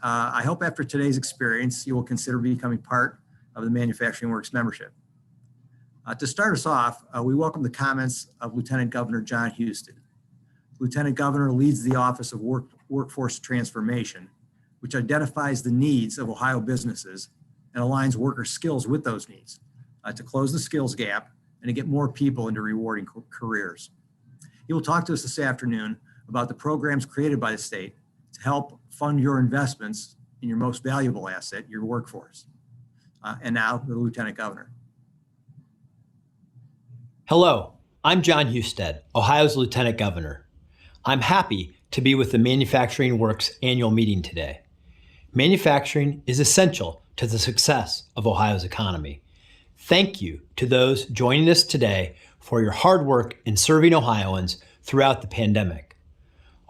I hope after today's experience, you will consider becoming part of the Manufacturing Works membership. To start us off, we welcome the comments of Lieutenant Governor John Husted. Lieutenant Governor leads the Office of Workforce Transformation, which identifies the needs of Ohio businesses and aligns worker skills with those needs to close the skills gap and to get more people into rewarding careers. He will talk to us this afternoon about the programs created by the state to help fund your investments in your most valuable asset, your workforce. And now, the Lieutenant Governor. Hello, I'm John Husted, Ohio's Lieutenant Governor. I'm happy to be with the Manufacturing Works annual meeting today. Manufacturing is essential to the success of Ohio's economy. Thank you to those joining us today for your hard work in serving Ohioans throughout the pandemic.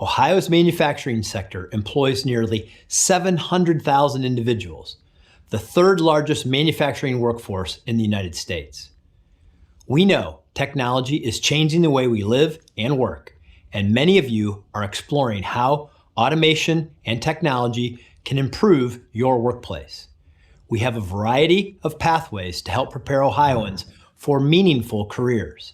Ohio's manufacturing sector employs nearly 700,000 individuals, the third largest manufacturing workforce in the United States. We know technology is changing the way we live and work, and many of you are exploring how automation and technology can improve your workplace. We have a variety of pathways to help prepare Ohioans for meaningful careers.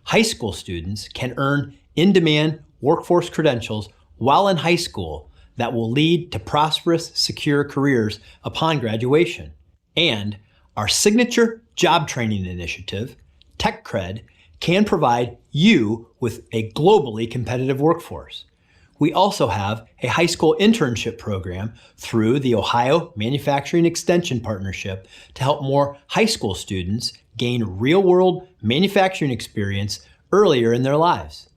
High school students can earn in-demand workforce credentials while in high school that will lead to prosperous, secure careers upon graduation. And our signature job training initiative, TechCred, can provide you with a globally competitive workforce. We also have a high school internship program through the Ohio Manufacturing Extension Partnership to help more high school students gain real-world manufacturing experience earlier in their lives.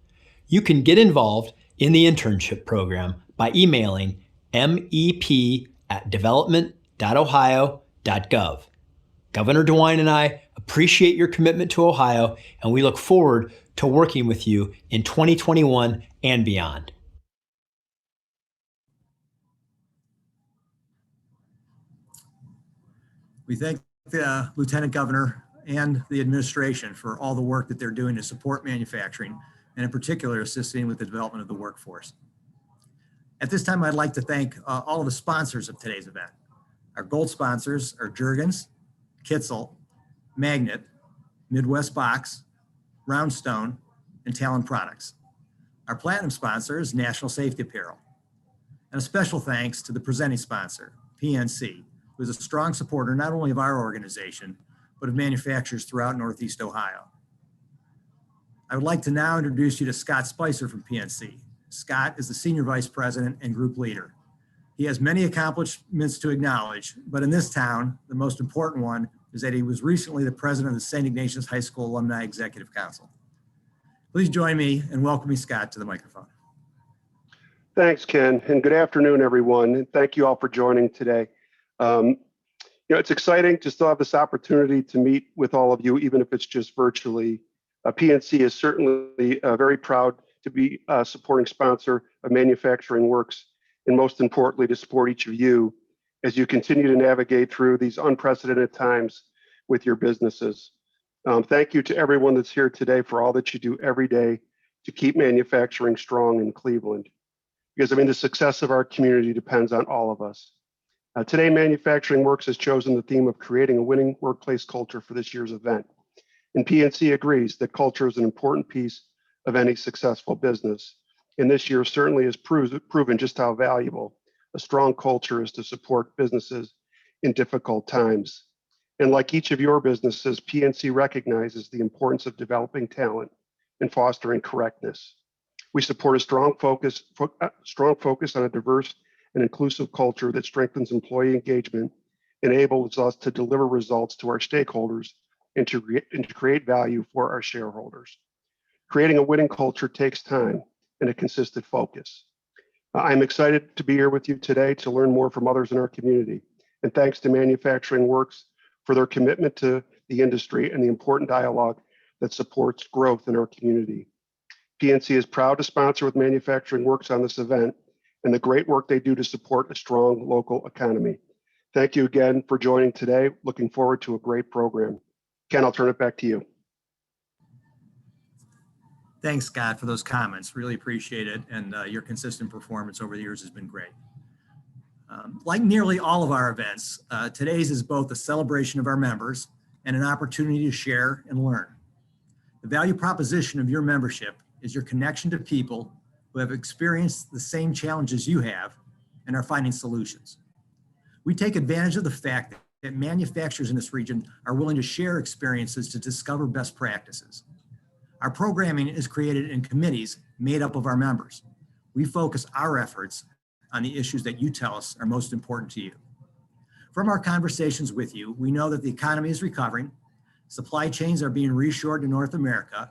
You can get involved in the internship program by emailing mep@development.ohio.gov. Governor DeWine and I appreciate your commitment to Ohio, and we look forward to working with you in 2021 and beyond. We thank the Lieutenant Governor and the administration for all the work that they're doing to support manufacturing, and in particular, assisting with the development of the workforce. At this time, I'd like to thank all of the sponsors of today's event. Our gold sponsors are Juergens, Kitzel, Magnet, Midwest Box, Roundstone, and Talan Products. Our platinum sponsor is National Safety Apparel. And a special thanks to the presenting sponsor, PNC, who is a strong supporter not only of our organization, but of manufacturers throughout Northeast Ohio. I would like to now introduce you to Scott Spicer from PNC. Scott is the Senior Vice President and Group Leader. He has many accomplishments to acknowledge, but in this town, the most important one is that he was recently the President of the St. Ignatius High School Alumni Executive Council. Please join me in welcoming Scott to the microphone. Thanks, Ken, and good afternoon, everyone. And thank you all for joining today. It's exciting to still have this opportunity to meet with all of you, even if it's just virtually. PNC is certainly very proud to be a supporting sponsor of Manufacturing Works, and most importantly, to support each of you as you continue to navigate through these unprecedented times with your businesses. Thank you to everyone that's here today for all that you do every day to keep manufacturing strong in Cleveland. Because the success of our community depends on all of us. Today, Manufacturing Works has chosen the theme of creating a winning workplace culture for this year's event. And PNC agrees that culture is an important piece of any successful business. And this year certainly has proven just how valuable a strong culture is to support businesses in difficult times. And like each of your businesses, PNC recognizes the importance of developing talent and fostering correctness. We support a strong focus on a diverse and inclusive culture that strengthens employee engagement, enables us to deliver results to our stakeholders, and to create value for our shareholders. Creating a winning culture takes time and a consistent focus. I'm excited to be here with you today to learn more from others in our community. And thanks to Manufacturing Works for their commitment to the industry and the important dialogue that supports growth in our community. PNC is proud to sponsor with Manufacturing Works on this event and the great work they do to support a strong local economy. Thank you again for joining today. Looking forward to a great program. Ken, I'll turn it back to you. Thanks, Scott, for those comments. Really appreciate it. And your consistent performance over the years has been great. Like nearly all of our events, today's is both a celebration of our members and an opportunity to share and learn. The value proposition of your membership is your connection to people who have experienced the same challenges you have and are finding solutions. We take advantage of the fact that manufacturers in this region are willing to share experiences to discover best practices. Our programming is created in committees made up of our members. We focus our efforts on the issues that you tell us are most important to you. From our conversations with you, we know that the economy is recovering, supply chains are being reshored to North America,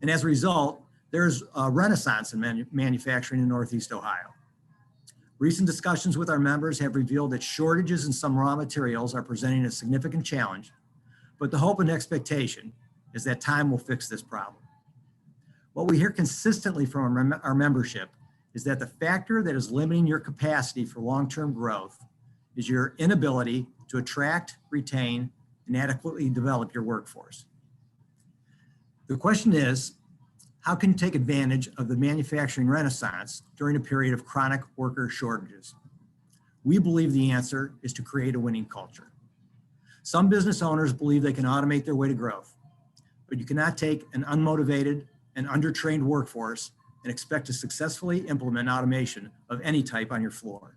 and as a result, there's a renaissance in manufacturing in Northeast Ohio. Recent discussions with our members have revealed that shortages in some raw materials are presenting a significant challenge, but the hope and expectation is that time will fix this problem. What we hear consistently from our membership is that the factor that is limiting your capacity for long-term growth is your inability to attract, retain, and adequately develop your workforce. The question is, how can you take advantage of the manufacturing renaissance during a period of chronic worker shortages? We believe the answer is to create a winning culture. Some business owners believe they can automate their way to growth, but you cannot take an unmotivated and undertrained workforce and expect to successfully implement automation of any type on your floor.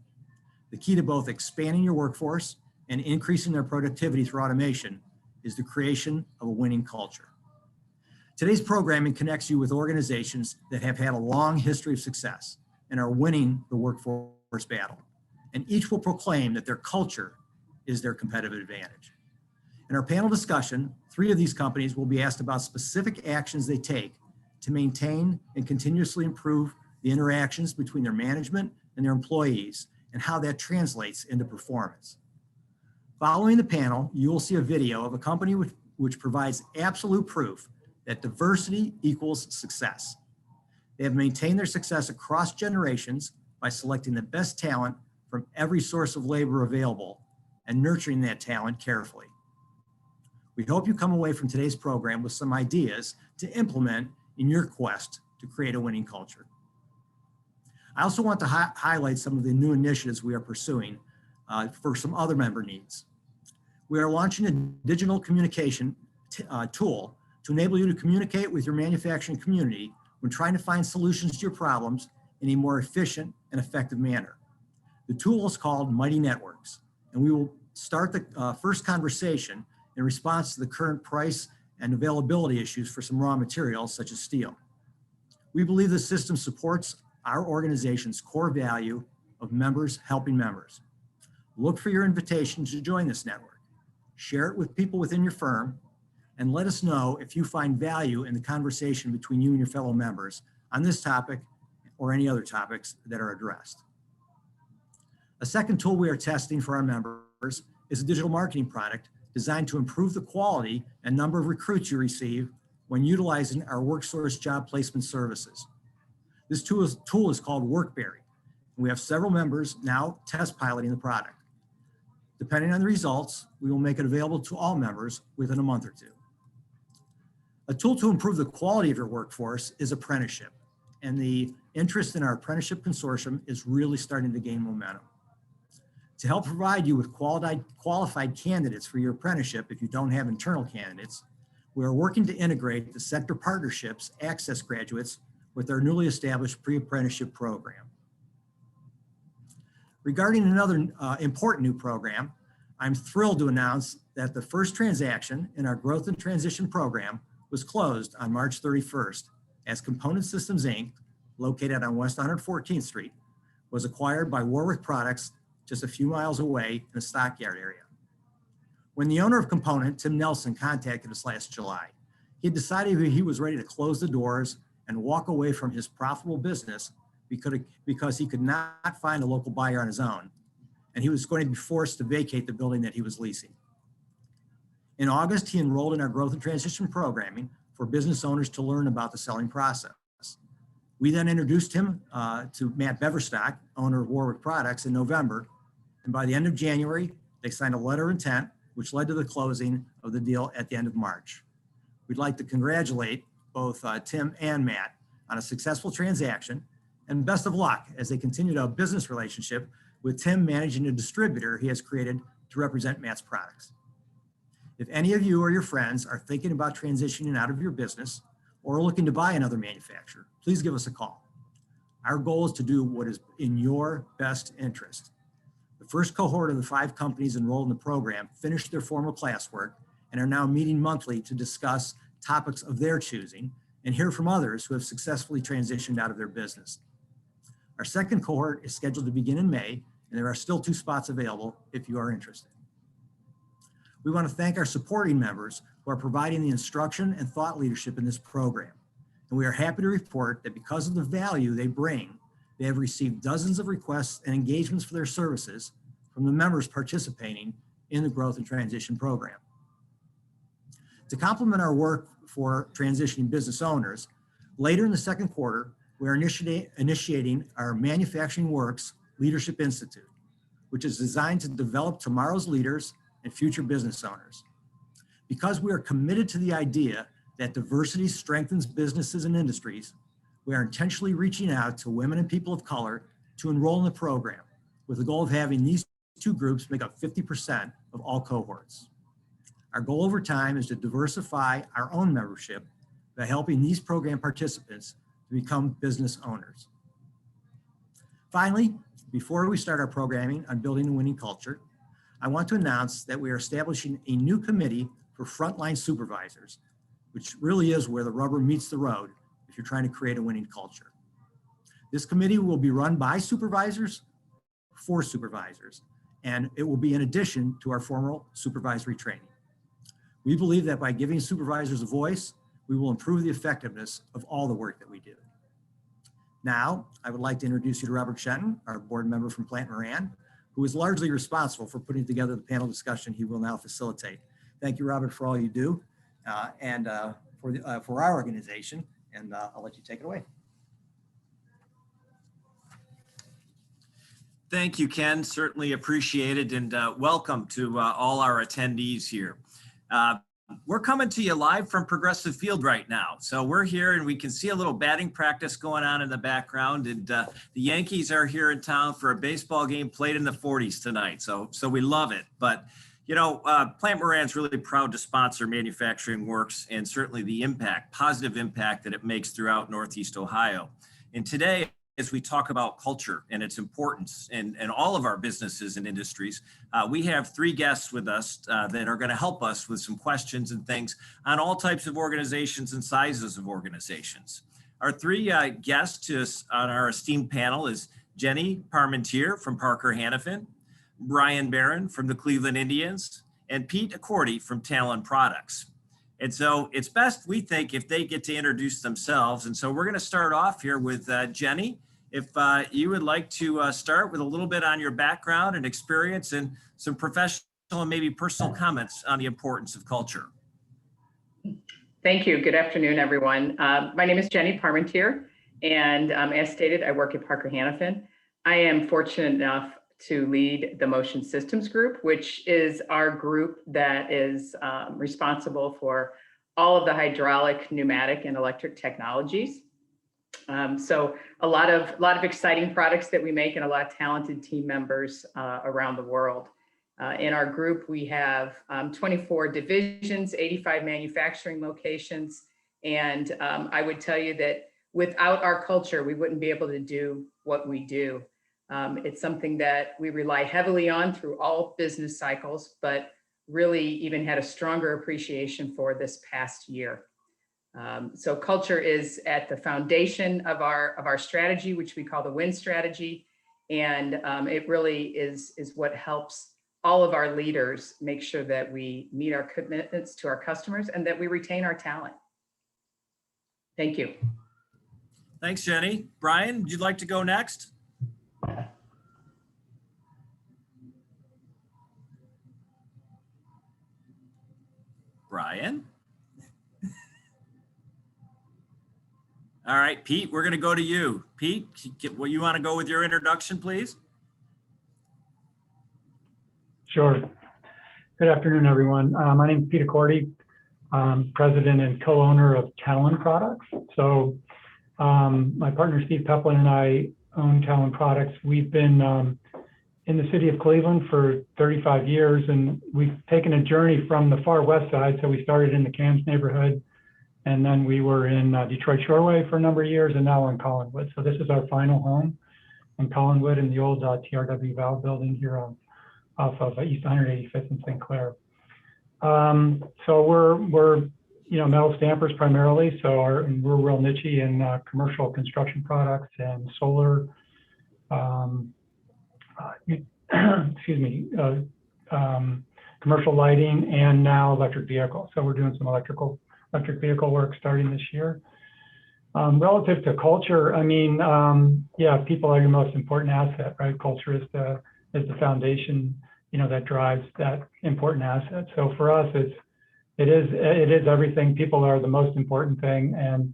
The key to both expanding your workforce and increasing their productivity through automation is the creation of a winning culture. Today's programming connects you with organizations that have had a long history of success and are winning the workforce battle. And each will proclaim that their culture is their competitive advantage. In our panel discussion, 3 of these companies will be asked about specific actions they take to maintain and continuously improve the interactions between their management and their employees and how that translates into performance. Following the panel, you will see a video of a company which provides absolute proof that diversity equals success. They have maintained their success across generations by selecting the best talent from every source of labor available and nurturing that talent carefully. We hope you come away from today's program with some ideas to implement in your quest to create a winning culture. I also want to highlight some of the new initiatives we are pursuing for some other member needs. We are launching a digital communication tool to enable you to communicate with your manufacturing community when trying to find solutions to your problems in a more efficient and effective manner. The tool is called Mighty Networks, and we will start the first conversation in response to the current price and availability issues for some raw materials such as steel. We believe the system supports our organization's core value of members helping members. Look for your invitation to join this network. Share it with people within your firm, and let us know if you find value in the conversation between you and your fellow members on this topic or any other topics that are addressed. A second tool we are testing for our members is a digital marketing product designed to improve the quality and number of recruits you receive when utilizing our WorkSource job placement services. This tool is called WorkBerry. We have several members now test piloting the product. Depending on the results, we will make it available to all members within a month or 2. A tool to improve the quality of your workforce is apprenticeship, and the interest in our apprenticeship consortium is really starting to gain momentum. To help provide you with qualified candidates for your apprenticeship if you don't have internal candidates, we are working to integrate the Sector Partnerships Access graduates with our newly established pre-apprenticeship program. Regarding another important new program, I'm thrilled to announce that the first transaction in our Growth and Transition program was closed on March 31st as Component Systems, Inc., located on West 114th Street, was acquired by Warwick Products just a few miles away in the Stockyard area. When the owner of Component, Tim Nelson, contacted us last July, he decided he was ready to close the doors and walk away from his profitable business because he could not find a local buyer on his own, and he was going to be forced to vacate the building that he was leasing. In August, he enrolled in our Growth and Transition programming for business owners to learn about the selling process. We then introduced him to Matt Beverstock, owner of Warwick Products, in November, and by the end of January, they signed a letter of intent, which led to the closing of the deal at the end of March. We'd like to congratulate both Tim and Matt on a successful transaction, and best of luck as they continue to have a business relationship with Tim managing a distributor he has created to represent Matt's products. If any of you or your friends are thinking about transitioning out of your business or looking to buy another manufacturer, please give us a call. Our goal is to do what is in your best interest. The first cohort of the 5 companies enrolled in the program finished their formal classwork and are now meeting monthly to discuss topics of their choosing and hear from others who have successfully transitioned out of their business. Our second cohort is scheduled to begin in May, and there are still 2 spots available if you are interested. We want to thank our supporting members who are providing the instruction and thought leadership in this program. And we are happy to report that because of the value they bring, they have received dozens of requests and engagements for their services from the members participating in the Growth and Transition program. To complement our work for transitioning business owners, later in the second quarter, we are initiating our Manufacturing Works Leadership Institute, which is designed to develop tomorrow's leaders and future business owners. Because we are committed to the idea that diversity strengthens businesses and industries, we are intentionally reaching out to women and people of color to enroll in the program with the goal of having these 2 groups make up 50% of all cohorts. Our goal over time is to diversify our own membership by helping these program participants to become business owners. Finally, before we start our programming on building a winning culture, I want to announce that we are establishing a new committee for frontline supervisors, which really is where the rubber meets the road if you're trying to create a winning culture. This committee will be run by supervisors for supervisors, and it will be in addition to our formal supervisory training. We believe that by giving supervisors a voice, we will improve the effectiveness of all the work that we do. Now, I would like to introduce you to Robert Shenton, our board member from Plant Moran, who is largely responsible for putting together the panel discussion he will now facilitate. Thank you, Robert, for all you do and for our organization, and I'll let you take it away. Thank you, Ken. Certainly appreciated, and welcome to all our attendees here. We're coming to you live from Progressive Field right now. So we're here and we can see a little batting practice going on in the background, and the Yankees are here in town for a baseball game played in the 40s tonight. So we love it. But you know, Plant Moran's really proud to sponsor Manufacturing Works and certainly the impact, positive impact that it makes throughout Northeast Ohio. And today, as we talk about culture and its importance in all of our businesses and industries, we have 3 guests with us that are going to help us with some questions and things on all types of organizations and sizes of organizations. Our 3 guests on our esteemed panel is Jenny Parmentier from Parker Hannifin, Brian Barron from the Cleveland Indians, and Pete Accordi from Talan Products. And so it's best, we think, if they get to introduce themselves. And so we're going to start off here with Jenny. If you would like to start with a little bit on your background and experience and some professional and maybe personal comments on the importance of culture. Thank you. Good afternoon, everyone. My name is Jenny Parmentier, and as stated, I work at Parker Hannifin. I am fortunate enough to lead the Motion Systems Group, which is our group that is responsible for all of the hydraulic, pneumatic, and electric technologies. So a lot of exciting products that we make and a lot of talented team members around the world. In our group, we have 24 divisions, 85 manufacturing locations. And I would tell you that without our culture, we wouldn't be able to do what we do. It's something that we rely heavily on through all business cycles, but really even had a stronger appreciation for this past year. So culture is at the foundation of our strategy, which we call the WIN strategy. And it really is what helps all of our leaders make sure that we meet our commitments to our customers and that we retain our talent. Thank you. Thanks, Jenny. Brian, would you like to go next? Brian? All right, Pete, we're going to go to you. Pete, will you want to go with your introduction, please? Sure. Good afternoon, everyone. My name is Pete Accordi. I'm president and co-owner of Talan Products. So my partner, Steve Peplin, and I own Talan Products. We've been in the city of Cleveland for 35 years, and we've taken a journey from the far west side. So we started in the Cams neighborhood, and then we were in Detroit Shoreway for a number of years, and now we're in Collinwood. So this is our final home in Collinwood in the old TRW Valve building here off of East 185th and St. Clair. So we're metal stampers primarily. So we're real niche in commercial construction products and solar. Commercial lighting, and now electric vehicles. So we're doing some electric vehicle work starting this year. Relative to culture, I mean, yeah, people are your most important asset, right? Culture is the foundation, that drives that important asset. So for us, it is everything. People are the most important thing, and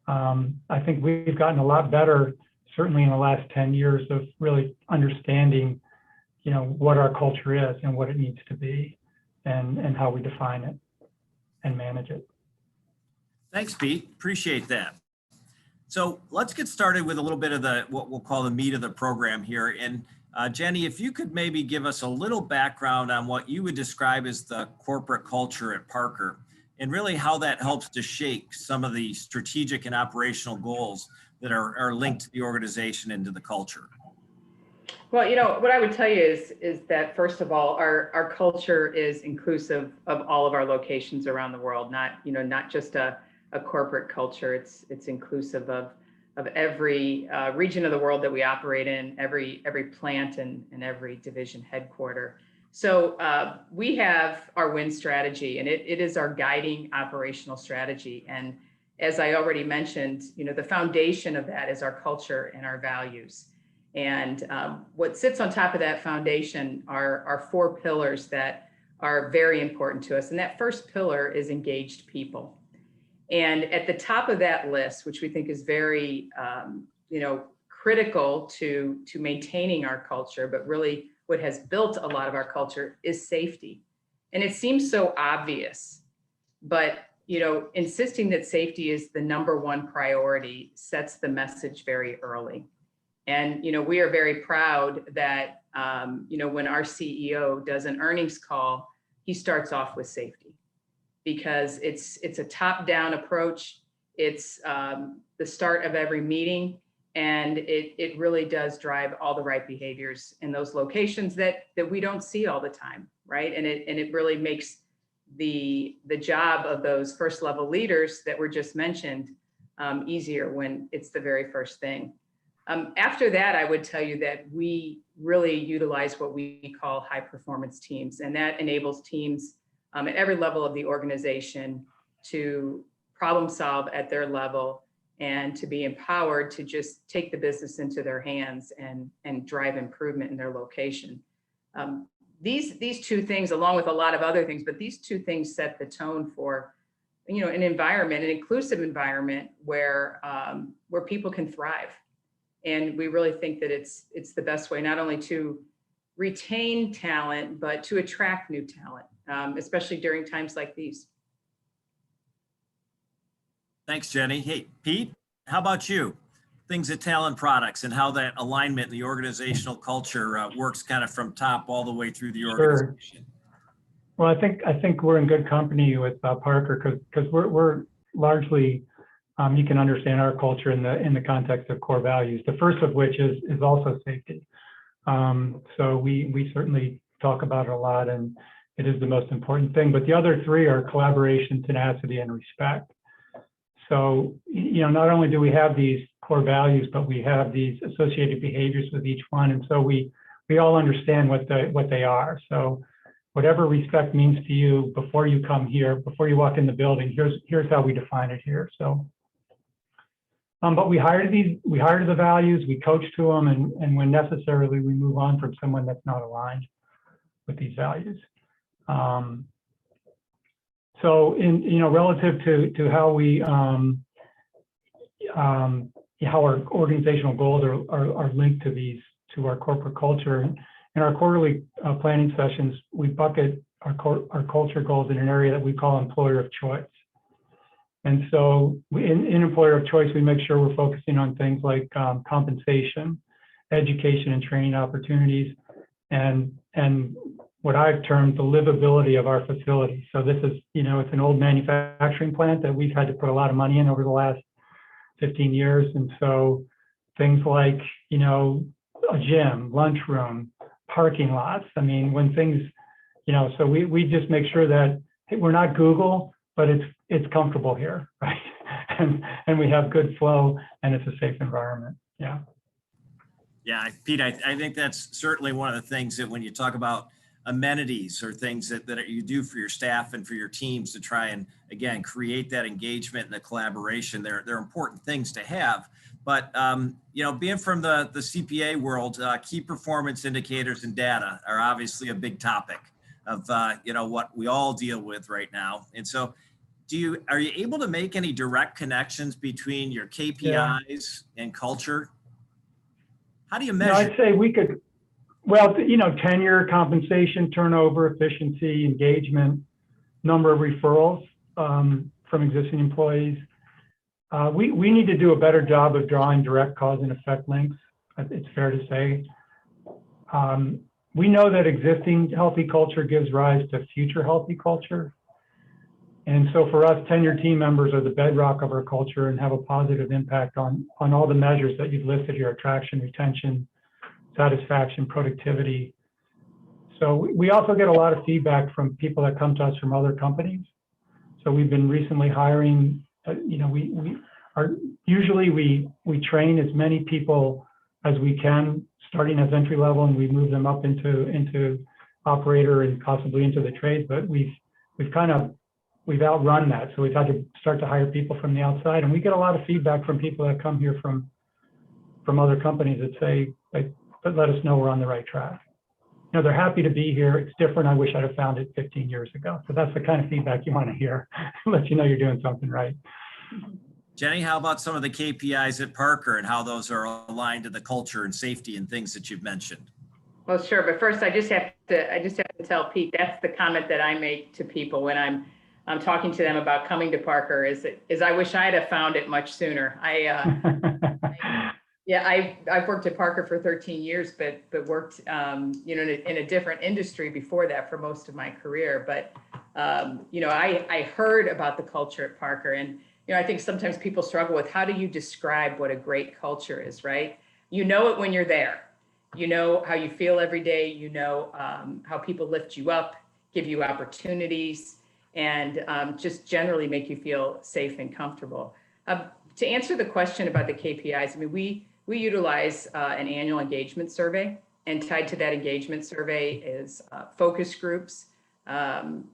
I think we've gotten a lot better, certainly in the last 10 years, of really understanding, what our culture is and what it needs to be, and how we define it and manage it. Thanks, Pete. Appreciate that. So let's get started with a little bit of what we'll call the meat of the program here. And Jenny, if you could maybe give us a little background on what you would describe as the corporate culture at Parker, and really how that helps to shape some of the strategic and operational goals that are linked to the organization and to the culture. Well, what I would tell you is that, first of all, our culture is inclusive of all of our locations around the world, not just a corporate culture. It's inclusive of every region of the world that we operate in, every plant and every division headquarter. So we have our WIN strategy, and it is our guiding operational strategy. And as I already mentioned, the foundation of that is our culture and our values. And what sits on top of that foundation are 4 pillars that are very important to us. And that first pillar is engaged people. And at the top of that list, which we think is very, critical to maintaining our culture, but really what has built a lot of our culture, is safety. And it seems so obvious, but insisting that safety is the #1 priority sets the message very early. And we are very proud that when our CEO does an earnings call, he starts off with safety, because it's a top-down approach. It's the start of every meeting, and it really does drive all the right behaviors in those locations that we don't see all the time, right? And it really makes the job of those first level leaders that were just mentioned easier when it's the very first thing. After that, I would tell you that we really utilize what we call high performance teams, and that enables teams at every level of the organization to problem solve at their level and to be empowered to just take the business into their hands and drive improvement in their location. These 2 things, along with a lot of other things, but these 2 things set the tone for an environment, an inclusive environment where people can thrive. And we really think that it's the best way not only to retain talent, but to attract new talent, especially during times like these. Thanks, Jenny. Hey, Pete, how about you? Things at Talan Products and how that alignment in the organizational culture works kind of from top all the way through the organization. Sure. Well, I think we're in good company with Parker, because we're largely, you can understand our culture in the context of core values. The first of which is also safety. So we certainly talk about it a lot, and it is the most important thing. But the other 3 are collaboration, tenacity, and respect. So not only do we have these core values, but we have these associated behaviors with each one, and so we all understand what they are. So whatever respect means to you before you come here, before you walk in the building, here's how we define it here. So. But we hire the values, we coach to them, and when necessarily, we move on from someone that's not aligned with these values. So relative to how we how our organizational goals are linked to our corporate culture. In our quarterly planning sessions, we bucket our culture goals in an area that we call employer of choice. And so in employer of choice, we make sure we're focusing on things like compensation, education and training opportunities, and what I've termed the livability of our facility. So this is, it's an old manufacturing plant that we've had to put a lot of money in over the last 15 years. And so things like, a gym, lunchroom, parking lots. I mean, when things, so we just make sure that, hey, we're not Google, but it's comfortable here, right? And we have good flow and it's a safe environment. Yeah. Yeah, Pete, I think that's certainly one of the things that when you talk about amenities or things that you do for your staff and for your teams to try and, again, create that engagement and the collaboration, they're important things to have. But, being from the CPA world, key performance indicators and data are obviously a big topic of, what we all deal with right now. And so are you able to make any direct connections between your KPIs and culture? How do you measure? I'd say we could, well, tenure, compensation, turnover, efficiency, engagement, number of referrals from existing employees. We need to do a better job of drawing direct cause and effect links. It's fair to say. We know that existing healthy culture gives rise to future healthy culture. And so for us, tenured team members are the bedrock of our culture and have a positive impact on all the measures that you've listed here: attraction, retention, satisfaction, productivity. So we also get a lot of feedback from people that come to us from other companies. So we've been recently hiring, usually we train as many people as we can, starting as entry level, and we move them up into operator and possibly into the trades. But we've outrun that. So we've had to start to hire people from the outside, and we get a lot of feedback from people that come here from other companies that say, but let us know we're on the right track. They're happy to be here. It's different. I wish I'd have found it 15 years ago. So that's the kind of feedback you want to hear. Let you know you're doing something right. Jenny, how about some of the KPIs at Parker and how those are aligned to the culture and safety and things that you've mentioned? Well, sure. But first, I just have to tell Pete, that's the comment that I make to people when I'm talking to them about coming to Parker is I wish I'd have found it much sooner. I've worked at Parker for 13 years, but worked, in a different industry before that for most of my career. But, I heard about the culture at Parker, and, I think sometimes people struggle with how do you describe what a great culture is, right? You know it when you're there. You know how you feel every day. You know how people lift you up, give you opportunities, and just generally make you feel safe and comfortable. To answer the question about the KPIs, I mean, we utilize an annual engagement survey, and tied to that engagement survey is focus groups.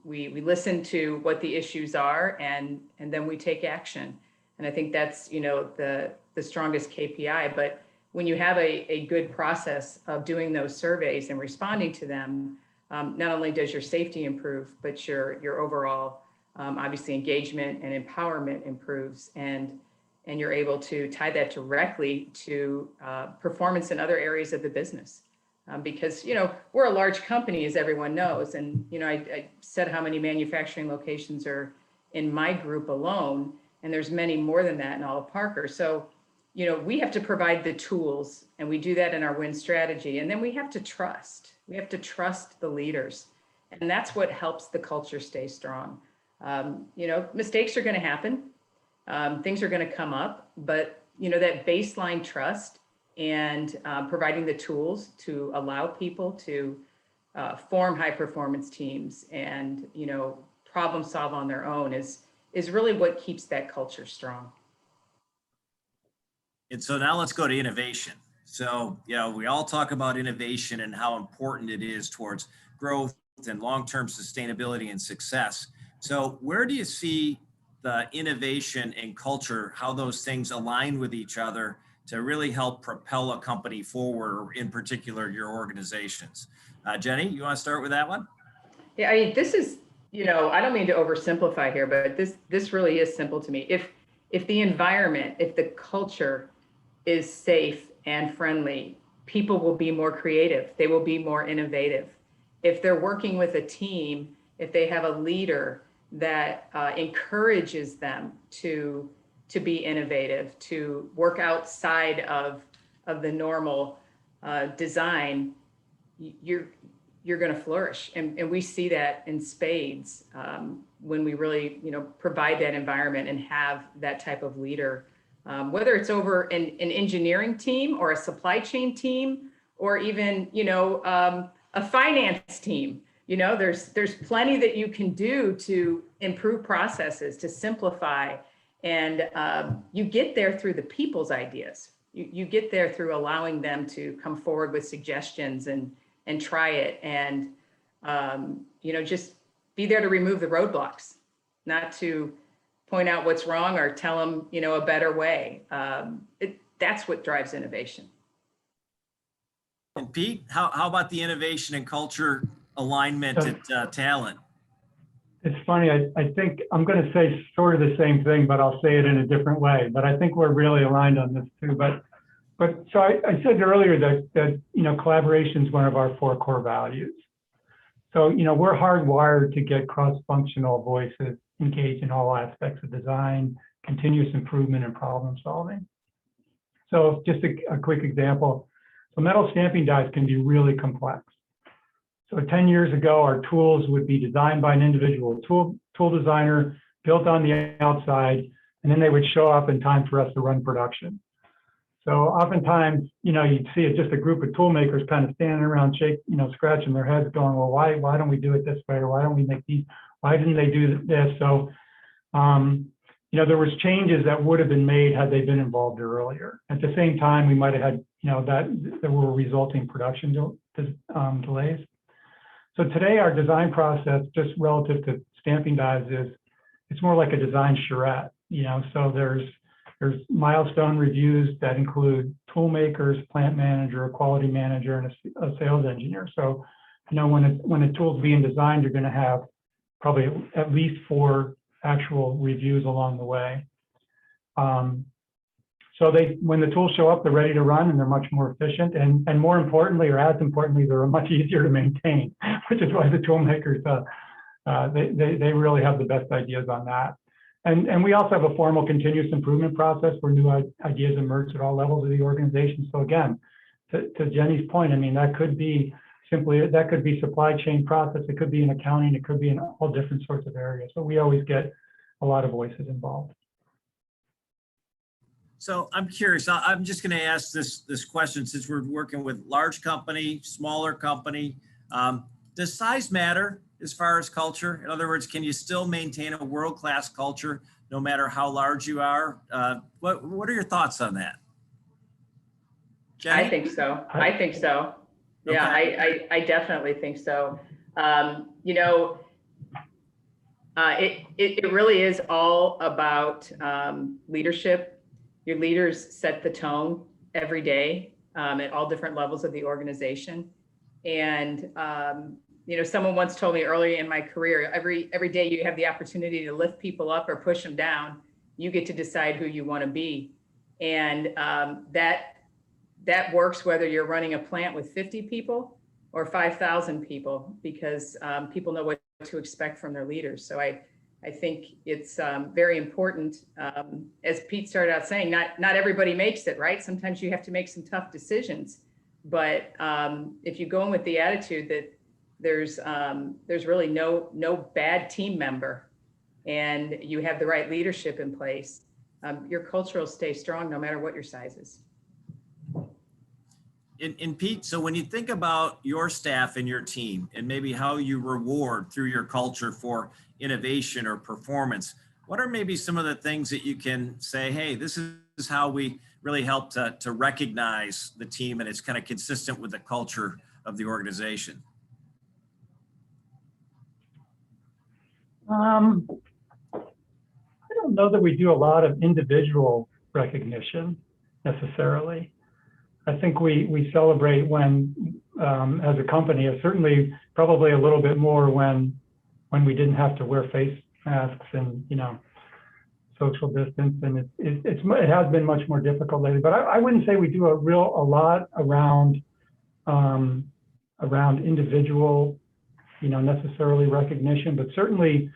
We listen to what the issues are, and then we take action. And I think that's, the strongest KPI. But when you have a good process of doing those surveys and responding to them, not only does your safety improve, but your overall, obviously, engagement and empowerment improves. And you're able to tie that directly to performance in other areas of the business. Because, we're a large company, as everyone knows. And, I said how many manufacturing locations are in my group alone, and there's many more than that in all of Parker. So, we have to provide the tools, and we do that in our WIN strategy. And then we have to trust. We have to trust the leaders. And that's what helps the culture stay strong. Mistakes are going to happen. Things are going to come up, but that baseline trust and providing the tools to allow people to form high performance teams and problem solve on their own is really what keeps that culture strong. And so now let's go to innovation. So we all talk about innovation and how important it is towards growth and long-term sustainability and success. So where do you see the innovation and culture, how those things align with each other to really help propel a company forward, or in particular, your organizations? Jenny, you want to start with that one? Yeah, I mean, this is, I don't mean to oversimplify here, but this really is simple to me. If the environment, if the culture is safe and friendly, people will be more creative. They will be more innovative. If they're working with a team, if they have a leader that encourages them to be innovative, to work outside of the normal design, you're going to flourish. And we see that in spades when we really, provide that environment and have that type of leader, whether it's over an engineering team or a supply chain team, or even, a finance team. There's plenty that you can do to improve processes, to simplify, and you get there through the people's ideas. You get there through allowing them to come forward with suggestions and try it, and just be there to remove the roadblocks, not to point out what's wrong or tell them a better way. That's what drives innovation. And Pete, how about the innovation and culture alignment at Talan? It's funny, I think I'm going to say sort of the same thing, but I'll say it in a different way. But I think we're really aligned on this too. But so I said earlier that collaboration is one of our 4 core values. So we're hardwired to get cross-functional voices engaged in all aspects of design, continuous improvement, and problem solving. So just a quick example. So metal stamping dies can be really complex. So 10 years ago, our tools would be designed by an individual tool designer, built on the outside, and then they would show up in time for us to run production. So oftentimes, you'd see it just a group of tool makers kind of standing around, scratching their heads, going, "Well, why don't we do it this way? Or why don't we make these? Why didn't they do this?" So, there was changes that would have been made had they been involved earlier. At the same time, we might have had, that there were resulting production delays. So today, our design process, just relative to stamping dies, it's more like a design charrette. So there's milestone reviews that include tool makers, plant manager, quality manager, and a sales engineer. So, when a tool's being designed, you're going to have probably at least 4 actual reviews along the way. So when the tools show up, they're ready to run, and they're much more efficient. And more importantly, or as importantly, they're much easier to maintain, which is why the tool makers, they really have the best ideas on that. And we also have a formal continuous improvement process where new ideas emerge at all levels of the organization. So again, to Jenny's point, that could be supply chain process, it could be in accounting, it could be in all different sorts of areas. So we always get a lot of voices involved. So I'm curious, I'm just going to ask this question, since we're working with large company, smaller company. Does size matter as far as culture? In other words, can you still maintain a world-class culture no matter how large you are? What are your thoughts on that? Jenny? I think so. Yeah, Okay. I definitely think so. It really is all about leadership. Your leaders set the tone every day at all different levels of the organization. And someone once told me early in my career, every day you have the opportunity to lift people up or push them down. You get to decide who you want to be, and that works whether you're running a plant with 50 people or 5,000 people, because people know what to expect from their leaders. So I think it's very important. As Pete started out saying, not everybody makes it, right? Sometimes you have to make some tough decisions. But if you go in with the attitude that there's really no bad team member, and you have the right leadership in place, your culture will stay strong no matter what your size is. And Pete, so when you think about your staff and your team and maybe how you reward through your culture for innovation or performance, what are maybe some of the things that you can say, hey, this is how we really help to recognize the team, and it's kind of consistent with the culture of the organization? I don't know that we do a lot of individual recognition necessarily. I think we celebrate when, as a company, certainly probably a little bit more when we didn't have to wear face masks and social distance, and it has been much more difficult lately. But I wouldn't say we do a lot around individual, necessarily recognition, but certainly,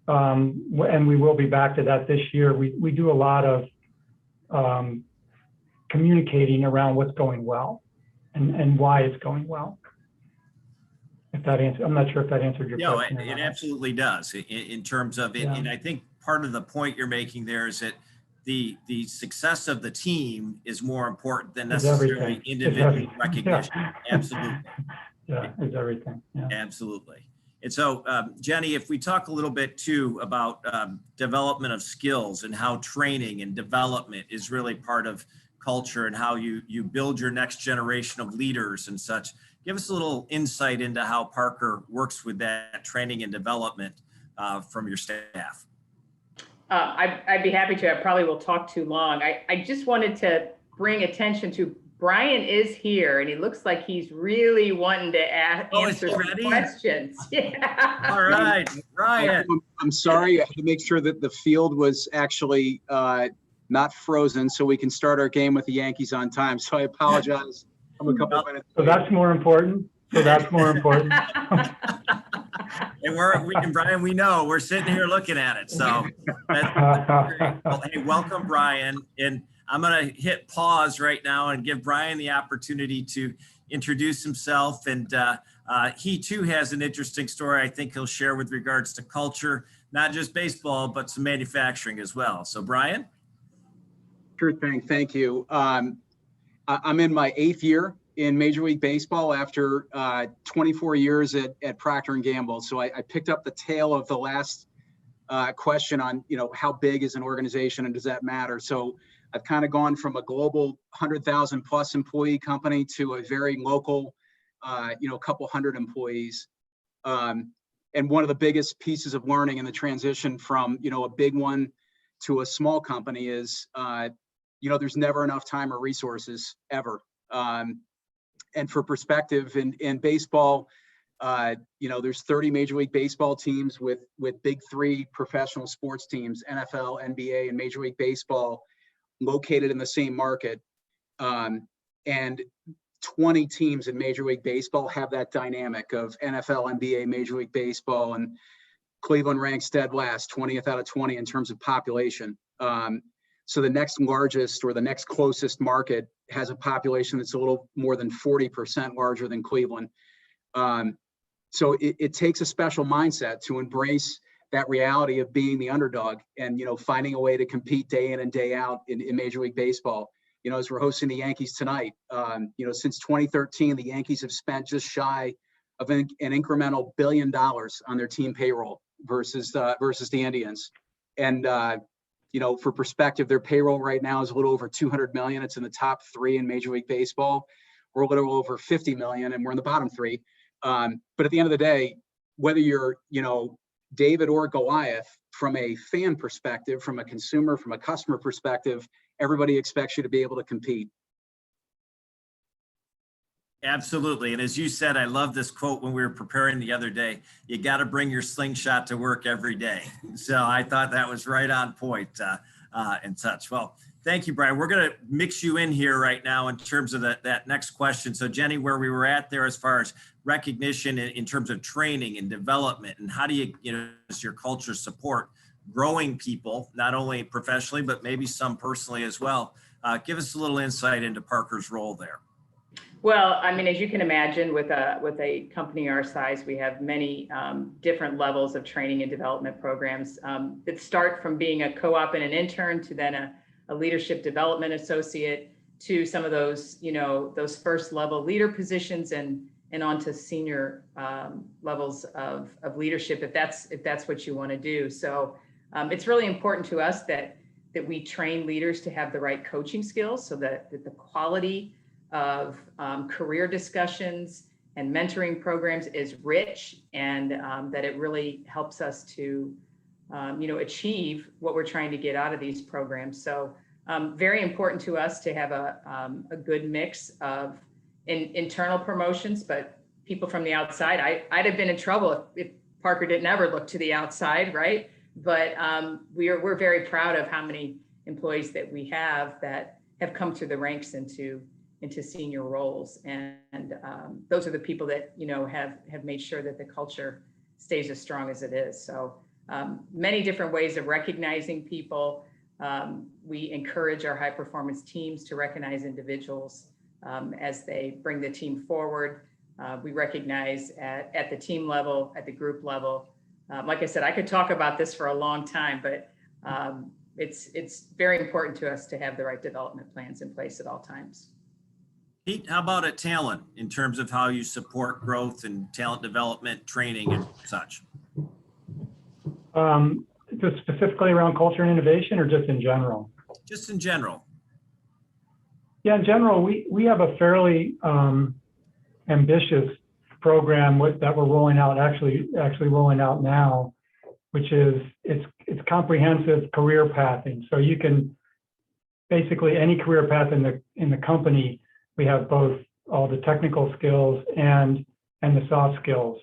and we will be back to that this year. We do a lot of communicating around what's going well and why it's going well. If that answer, I'm not sure if that answered your No, question. it absolutely does in terms of it. Yeah. And I think part of the point you're making there is that the success of the team is more important than It's necessarily everything. It's individual everything. recognition. Yeah. Absolutely. Yeah, it's everything. Yeah. Absolutely. And so, Jenny, if we talk a little bit too about development of skills and how training and development is really part of culture and how you build your next generation of leaders and such, give us a little insight into how Parker works with that training and development from your staff. I'd be happy to. I probably will talk too long. I just wanted to bring attention to Brian is here, and he looks like he's really wanting to answer some questions. Yeah. All right, Ryan. I'm sorry. I had to make sure that the field was actually not frozen so we can start our game with the Yankees on time. So I apologize. I'm a couple minutes So that's more important. And and Brian, we know we're sitting here looking at it. So that's great. Well, hey, welcome, Brian. And I'm going to hit pause right now and give Brian the opportunity to introduce himself. And he too has an interesting story I think he'll share with regards to culture, not just baseball, but some manufacturing as well. So Brian? Sure thing. Thank you. I'm in my 8th year in Major League Baseball after 24 years at Procter & Gamble. So I picked up the tail of the last question on, how big is an organization and does that matter? So I've kind of gone from a global 100,000 plus employee company to a very local, couple hundred employees. And one of the biggest pieces of learning in the transition from, a big one to a small company is, there's never enough time or resources ever. And for perspective, in baseball, there's 30 Major League Baseball teams with big 3 professional sports teams, NFL, NBA, and Major League Baseball, located in the same market. And 20 teams in Major League Baseball have that dynamic of NFL, NBA, Major League Baseball, and Cleveland ranks dead last, 20th out of 20 in terms of population. So the next largest or the next closest market has a population that's a little more than 40% larger than Cleveland. So it takes a special mindset to embrace that reality of being the underdog and, finding a way to compete day in and day out in Major League Baseball. As we're hosting the Yankees tonight, since 2013, the Yankees have spent just shy of an incremental $1 billion on their team payroll versus the Indians. And, for perspective, their payroll right now is a little over 200 million. It's in the top 3 in Major League Baseball. We're a little over 50 million and we're in the bottom 3. But at the end of the day, whether you're, David or Goliath, from a fan perspective, from a consumer, from a customer perspective, everybody expects you to be able to compete. Absolutely. And as you said, I love this quote when we were preparing the other day, you got to bring your slingshot to work every day. So I thought that was right on point and such. Well, thank you, Brian. We're going to mix you in here right now in terms of that next question. So Jenny, where we were at there as far as recognition in terms of training and development, and how do you, does your culture support growing people, not only professionally, but maybe some personally as well? Give us a little insight into Parker's role there. Well, I mean, as you can imagine, with a company our size, we have many different levels of training and development programs that start from being a co-op and an intern to then a leadership development associate to some of those, those first level leader positions and onto senior levels of leadership, if that's what you want to do. So it's really important to us that we train leaders to have the right coaching skills so that the quality of career discussions and mentoring programs is rich, and that it really helps us to, achieve what we're trying to get out of these programs. So very important to us to have a good mix of internal promotions, but people from the outside. I'd have been in trouble if Parker didn't ever look to the outside, right? But we're very proud of how many employees that we have that have come through the ranks into senior roles, and those are the people that have made sure that the culture stays as strong as it is. So many different ways of recognizing people. We encourage our high performance teams to recognize individuals as they bring the team forward. We recognize at the team level, at the group level. Like I said, I could talk about this for a long time, but it's very important to us to have the right development plans in place at all times. Pete, how about at Talan in terms of how you support growth and talent development, training and such? Just specifically around culture and innovation, or just in general? Just in general. Yeah, in general, we have a fairly ambitious program that we're rolling out, actually rolling out now, which is it's comprehensive career pathing. So you can basically any career path in the company, we have both all the technical skills and the soft skills,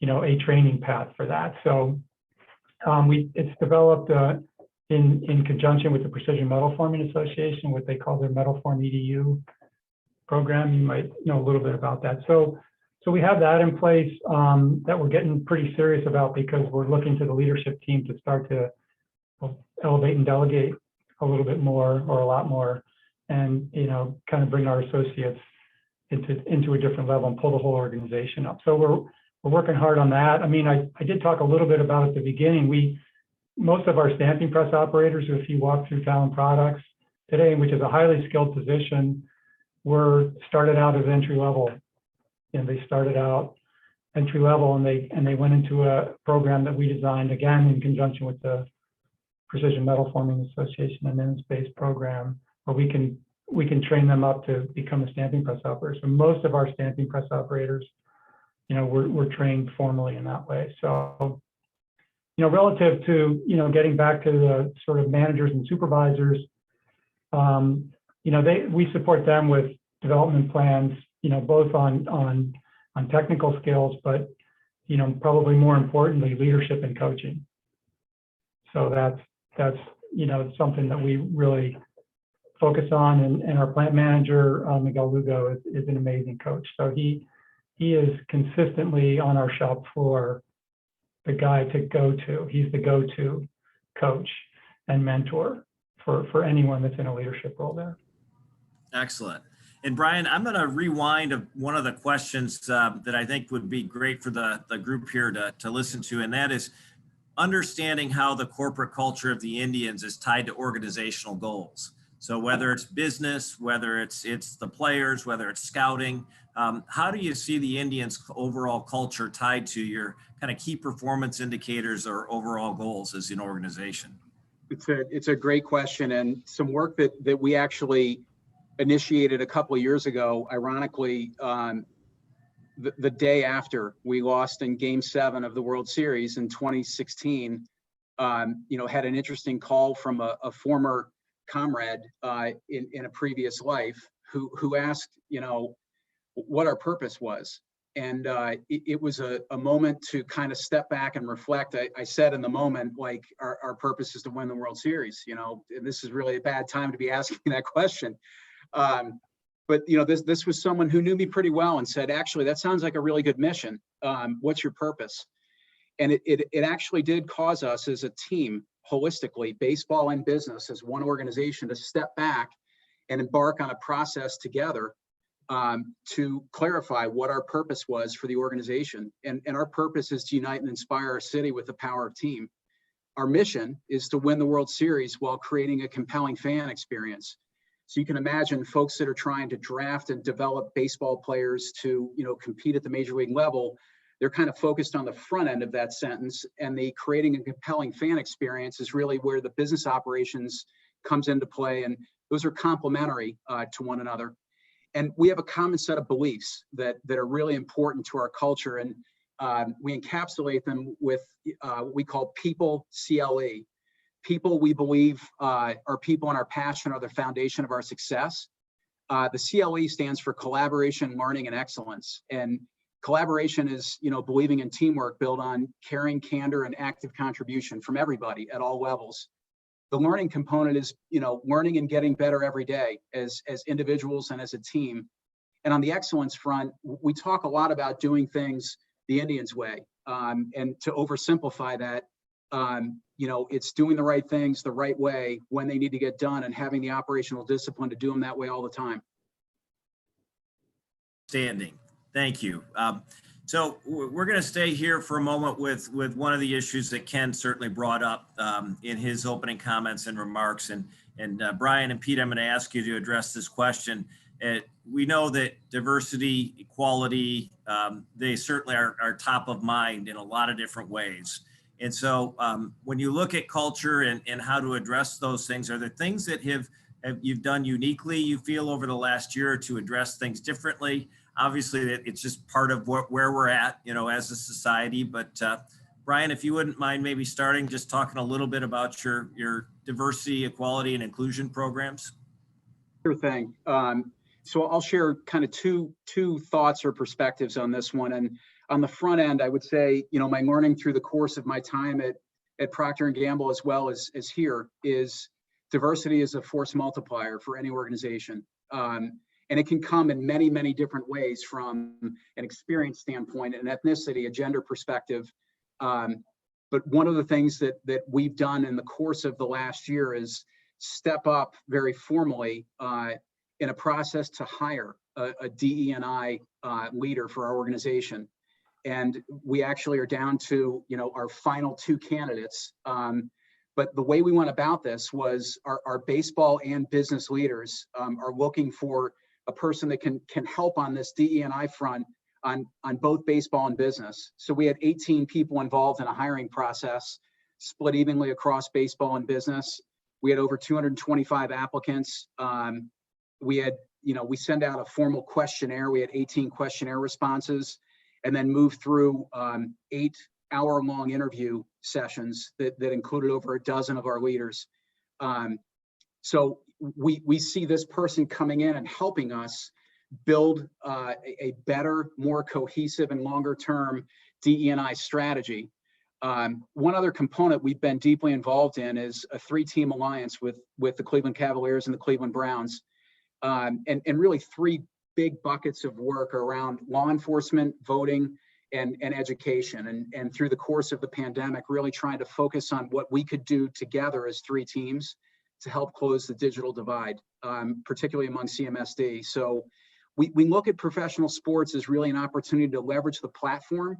a training path for that. So it's developed in conjunction with the Precision Metal Forming Association, what they call their Metal Form EDU program. You might know a little bit about that. So we have that in place that we're getting pretty serious about, because we're looking to the leadership team to start to elevate and delegate a little bit more, or a lot more, and kind of bring our associates into a different level and pull the whole organization up. So we're working hard on that. I mean, I did talk a little bit about it at the beginning. Most of our stamping press operators, if you walk through Talan Products today, which is a highly skilled position, were started out as entry level. And they started out entry level, and they went into a program that we designed, again in conjunction with the Precision Metal Forming Association, and then space program, where we can train them up to become a stamping press operator. So most of our stamping press operators, we're trained formally in that way. So, relative to getting back to the sort of managers and supervisors, we support them with development plans, both on technical skills, but probably more importantly, leadership and coaching. So that's something that we really focus on, and our plant manager, Miguel Lugo, is an amazing coach. So he is consistently on our shop floor, the guy to go to. He's the go-to coach and mentor for anyone that's in a leadership role there. Excellent. And Brian, I'm going to rewind one of the questions that I think would be great for the group here to listen to, and that is understanding how the corporate culture of the Indians is tied to organizational goals. So whether it's business, whether it's the players, whether it's scouting, how do you see the Indians' overall culture tied to your kind of key performance indicators or overall goals as an organization? It's a great question, and some work that we actually initiated a couple of years ago, ironically, the day after we lost in Game 7 of the World Series in 2016, had an interesting call from a former comrade in a previous life who asked, what our purpose was. And it was a moment to kind of step back and reflect. I said in the moment, like, our purpose is to win the World Series, and this is really a bad time to be asking that question. But this was someone who knew me pretty well and said, actually, that sounds like a really good mission. What's your purpose? And it actually did cause us as a team, holistically, baseball and business as one organization, to step back and embark on a process together to clarify what our purpose was for the organization. And our purpose is to unite and inspire our city with the power of team. Our mission is to win the World Series while creating a compelling fan experience. So you can imagine folks that are trying to draft and develop baseball players to, compete at the major league level, they're kind of focused on the front end of that sentence, and the creating a compelling fan experience is really where the business operations comes into play. And those are complementary to one another. And we have a common set of beliefs that are really important to our culture. And we encapsulate them with what we call people CLE. People we believe are people, and our passion are the foundation of our success. The CLE stands for collaboration, learning, and excellence. And collaboration is, believing in teamwork built on caring, candor, and active contribution from everybody at all levels. The learning component is, learning and getting better every day as individuals and as a team. And on the excellence front, we talk a lot about doing things the Indians way. And to oversimplify that, it's doing the right things the right way when they need to get done, and having the operational discipline to do them that way all the time. Standing. Thank you. So we're going to stay here for a moment with one of the issues that Ken certainly brought up in his opening comments and remarks. And Brian and Pete, I'm going to ask you to address this question. We know that diversity, equality, they certainly are top of mind in a lot of different ways. And so when you look at culture and how to address those things, are there things that you've done uniquely, you feel, over the last year to address things differently? Obviously, it's just part of where we're at, as a society. But Brian, if you wouldn't mind maybe starting just talking a little bit about your diversity, equality, and inclusion programs. Sure thing. So I'll share kind of two thoughts or perspectives on this one. And on the front end, I would say, my learning through the course of my time at Procter & Gamble, as well as here, is diversity is a force multiplier for any organization. And it can come in many, many different ways, from an experience standpoint, an ethnicity, a gender perspective. But one of the things that we've done in the course of the last year is step up very formally in a process to hire a DE&I leader for our organization. And we actually are down to, our final 2 candidates. But the way we went about this was our baseball and business leaders are looking for a person that can help on this DE&I front on both baseball and business. So we had 18 people involved in a hiring process, split evenly across baseball and business. We had over 225 applicants. We had, we send out a formal questionnaire. We had 18 questionnaire responses, and then moved through 8 hour-long interview sessions that included over a dozen of our leaders. So we see this person coming in and helping us build a better, more cohesive and longer-term DE&I strategy. One other component we've been deeply involved in is a 3-team alliance with the Cleveland Cavaliers and the Cleveland Browns, and really 3 big buckets of work around law enforcement, voting, and education. And through the course of the pandemic, really trying to focus on what we could do together as 3 teams to help close the digital divide, particularly among CMSD. So we look at professional sports as really an opportunity to leverage the platform,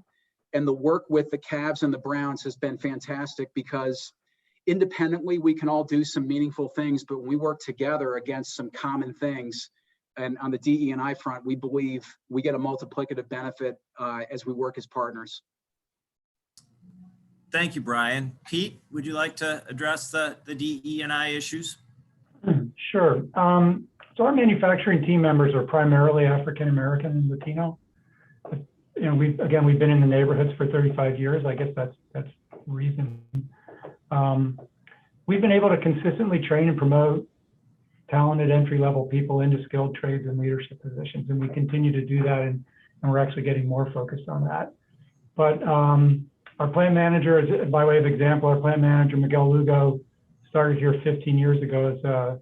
and the work with the Cavs and the Browns has been fantastic, because independently we can all do some meaningful things, but when we work together against some common things, and on the DE&I front, we believe we get a multiplicative benefit as we work as partners. Thank you, Brian. Pete, would you like to address the DE&I issues? Sure. So our manufacturing team members are primarily African American and Latino. We've been in the neighborhoods for 35 years. I guess that's reason. We've been able to consistently train and promote talented entry-level people into skilled trades and leadership positions, and we continue to do that, and we're actually getting more focused on that. But our plant manager, by way of example, our plant manager, Miguel Lugo, started here 15 years ago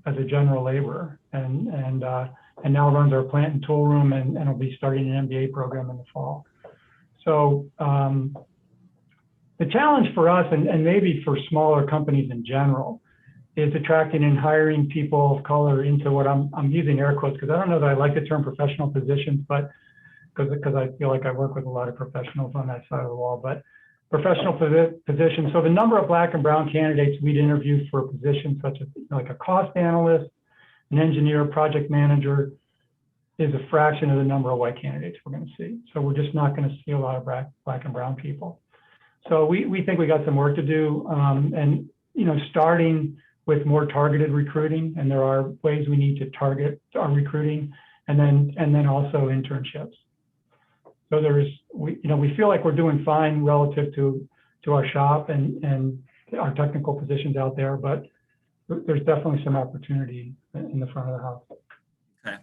as a general laborer, and now runs our plant and tool room, and will be starting an MBA program in the fall. So the challenge for us, and maybe for smaller companies in general, is attracting and hiring people of color into what I'm using air quotes, because I don't know that I like the term professional positions, but because I feel like I work with a lot of professionals on that side of the wall, but professional positions. So the number of Black and brown candidates we'd interview for a position such as like a cost analyst, an engineer, project manager, is a fraction of the number of white candidates we're going to see. So we're just not going to see a lot of Black and brown people. So we think we got some work to do, and starting with more targeted recruiting, and there are ways we need to target our recruiting, and then also internships. So we feel like we're doing fine relative to our shop and our technical positions out there, but there's definitely some opportunity in the front of the house. Okay.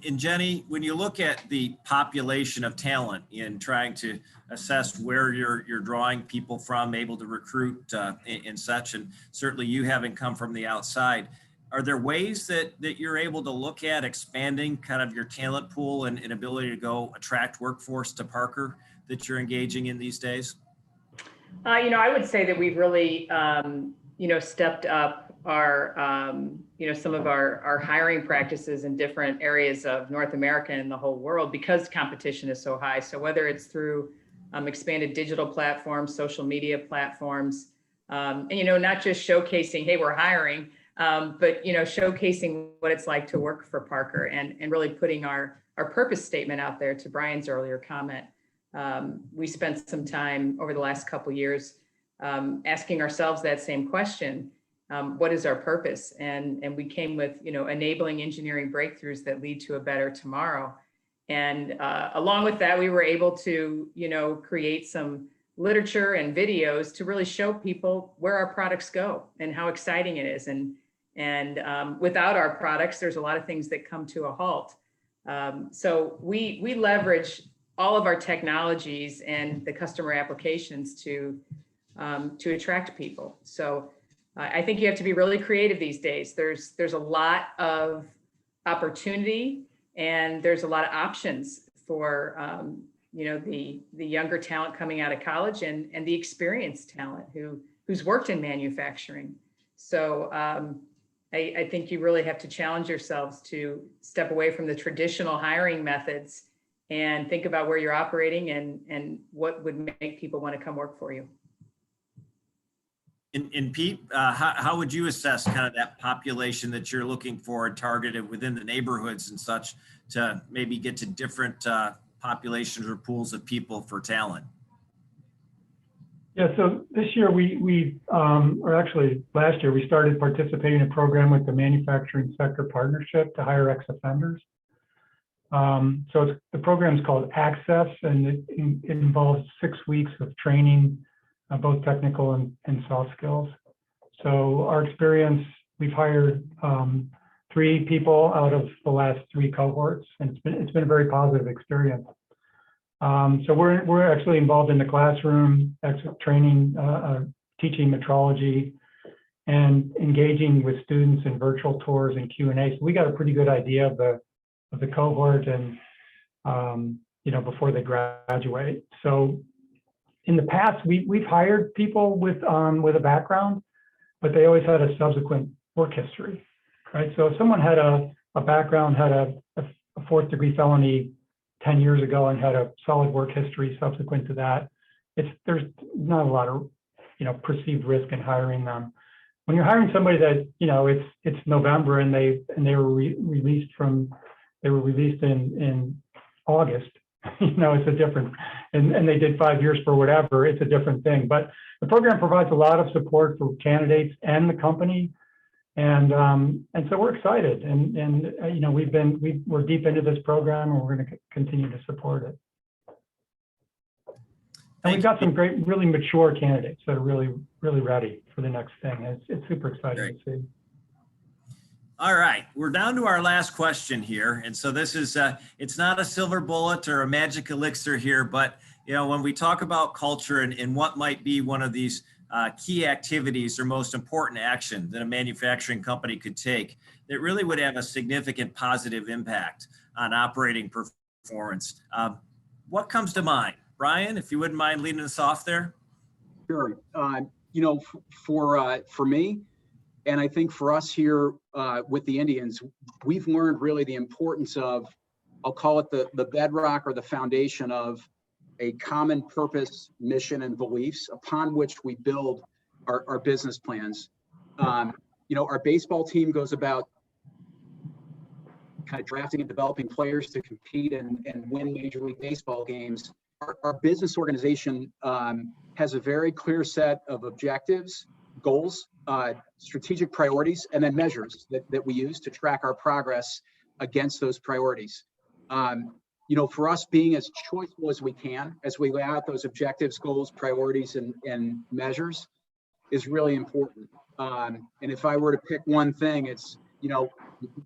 And Jenny, when you look at the population of talent in trying to assess where you're drawing people from, able to recruit and such, and certainly you having come from the outside, are there ways that you're able to look at expanding kind of your talent pool and ability to go attract workforce to Parker that you're engaging in these days? I would say that we've really, stepped up our, some of our hiring practices in different areas of North America and the whole world because competition is so high. So whether it's through expanded digital platforms, social media platforms, and, not just showcasing, hey, we're hiring, but, showcasing what it's like to work for Parker and really putting our purpose statement out there to Brian's earlier comment. We spent some time over the last couple of years asking ourselves that same question. What is our purpose? And we came with, enabling engineering breakthroughs that lead to a better tomorrow. And along with that, we were able to, create some literature and videos to really show people where our products go and how exciting it is. And without our products, there's a lot of things that come to a halt. So we leverage all of our technologies and the customer applications to attract people. So I think you have to be really creative these days. There's a lot of opportunity and there's a lot of options for the younger talent coming out of college and the experienced talent who's worked in manufacturing. So I think you really have to challenge yourselves to step away from the traditional hiring methods and think about where you're operating and what would make people want to come work for you. And Pete, how would you assess kind of that population that you're looking for and targeted within the neighborhoods and such to maybe get to different populations or pools of people for talent? Yeah, so this year or actually last year, we started participating in a program with the Manufacturing Sector Partnership to hire ex-offenders. So the program is called Access, and it involves 6 weeks of training, both technical and soft skills. So our experience, we've hired 3 people out of the last 3 cohorts, and it's been a very positive experience. So we're actually involved in the classroom, training, teaching metrology, and engaging with students in virtual tours and Q&A. So we got a pretty good idea of the cohort and before they graduate. So in the past, we've hired people with a background, but they always had a subsequent work history, right? So if someone had a background, had a 4th-degree felony 10 years ago and had a solid work history subsequent to that, there's not a lot of perceived risk in hiring them. When you're hiring somebody that it's November and they were released in August, it's a different, and they did 5 years for whatever, it's a different thing. But the program provides a lot of support for candidates and the company. And so we're excited, and we're deep into this program, and we're going to continue to support it. And we've got some great, really mature candidates that are really, really ready for the next thing. It's super exciting to see. All right, we're down to our last question here. And so this is, it's not a silver bullet or a magic elixir here, but when we talk about culture and what might be one of these key activities or most important action that a manufacturing company could take that really would have a significant positive impact on operating performance. What comes to mind? Brian, if you wouldn't mind leading us off there. Sure. For me, and I think for us here with the Indians, we've learned really the importance of, I'll call it the bedrock or the foundation of a common purpose, mission, and beliefs upon which we build our business plans. Our baseball team goes about kind of drafting and developing players to compete and win Major League Baseball games. Our business organization has a very clear set of objectives, goals, strategic priorities, and then measures that we use to track our progress against those priorities. For us, being as choiceful as we can as we lay out those objectives, goals, priorities, and measures is really important. And if I were to pick one thing, it's,